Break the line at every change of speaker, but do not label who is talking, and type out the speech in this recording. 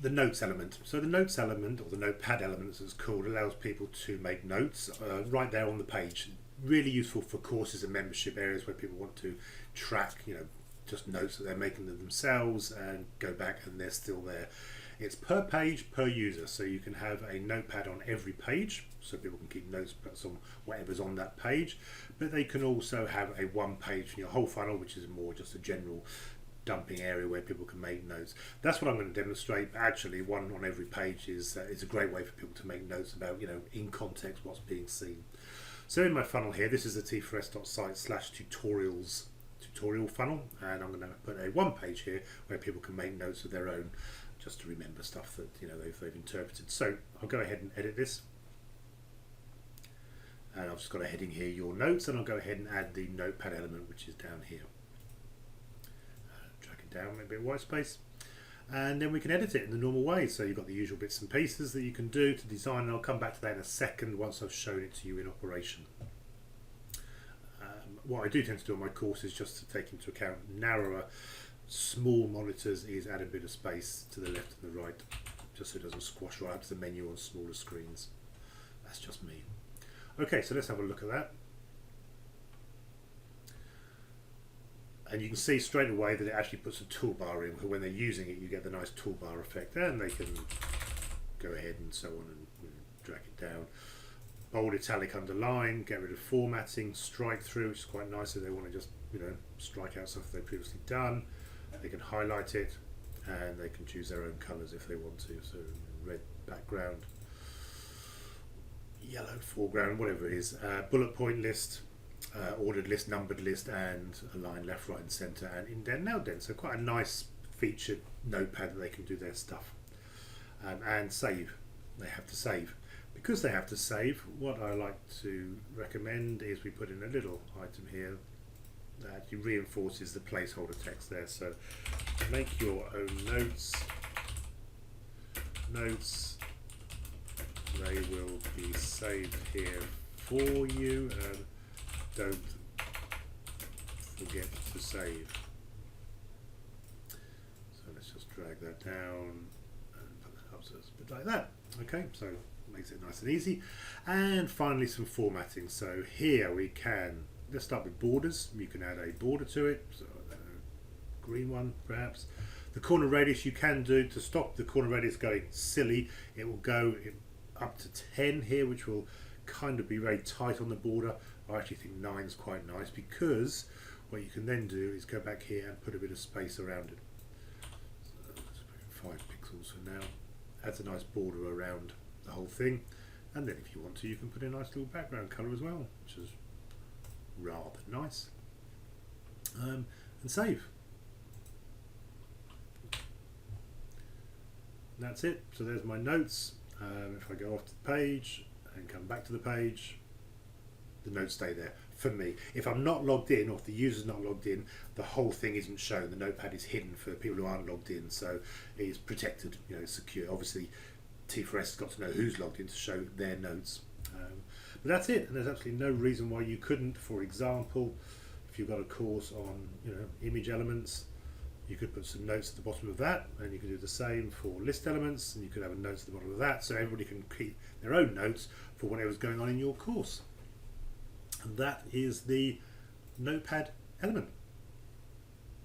the notes element. So the notes element, or the notepad element as it's called, allows people to make notes right there on the page. Really useful for courses and membership areas where people want to track, just notes that they're making themselves and go back and they're still there. It's per page, per user, so you can have a notepad on every page so people can keep notes on whatever's on that page, but they can also have a one page in your whole funnel, which is more just a general dumping area where people can make notes. That's what I'm going to demonstrate, but actually one on every page is a great way for people to make notes about, in context what's being seen. So in my funnel here, this is the t4s.site/tutorials tutorial funnel, and I'm going to put a one page here where people can make notes of their own, just to remember stuff that they've interpreted. So I'll go ahead and edit this, and I've just got a heading here, your notes, and I'll go ahead and add the notepad element, which is down here. Drag it down, maybe a white space, and then we can edit it in the normal way. So you've got the usual bits and pieces that you can do to design, and I'll come back to that in a second once I've shown it to you in operation. What I do tend to do on my course is just to take into account narrower, small monitors, is add a bit of space to the left and the right, just so it doesn't squash right up to the menu on smaller screens. That's just me. Okay, so let's have a look at that. And you can see straight away that it actually puts a toolbar in. When they're using it, you get the nice toolbar effect, and they can go ahead and so on and drag it down. Bold, italic, underline, get rid of formatting, strike through, which is quite nice if they want to just strike out stuff they've previously done. They can highlight it, and they can choose their own colours if they want to. So red background, yellow foreground, whatever it is. Bullet point list, ordered list, numbered list, and align left, right and centre, and indent and outdent. So quite a nice featured notepad that they can do their stuff. And save. They have to save. Because they have to save, what I like to recommend is we put in a little item here that actually reinforces the placeholder text there. So make your own notes. Notes, they will be saved here for you, and don't forget to save. So let's just drag that down and put that up so it's a bit like that. Okay, so makes it nice and easy. And finally some formatting. So here we can, let's start with borders. You can add a border to it, so green one perhaps. The corner radius you can do to stop the corner radius going silly. It will go up to 10 here, which will kind of be very tight on the border. I actually think 9 is quite nice, because what you can then do is go back here and put a bit of space around it. So let's put 5 pixels for now. Adds a nice border around the whole thing, and then if you want to, you can put a nice little background colour as well, which is rather nice. And save. And that's it. So there's my notes. If I go off to the page and come back to the page, the notes stay there for me. If I'm not logged in, or if the user's not logged in, the whole thing isn't shown. The notepad is hidden for people who aren't logged in, so it is protected, secure. Obviously T4s has got to know who's logged in to show their notes. But that's it, and there's absolutely no reason why you couldn't. For example, if you've got a course on image elements, you could put some notes at the bottom of that, and you could do the same for list elements, and you could have a note at the bottom of that, so everybody can keep their own notes for whatever's going on in your course. And that is the notepad element.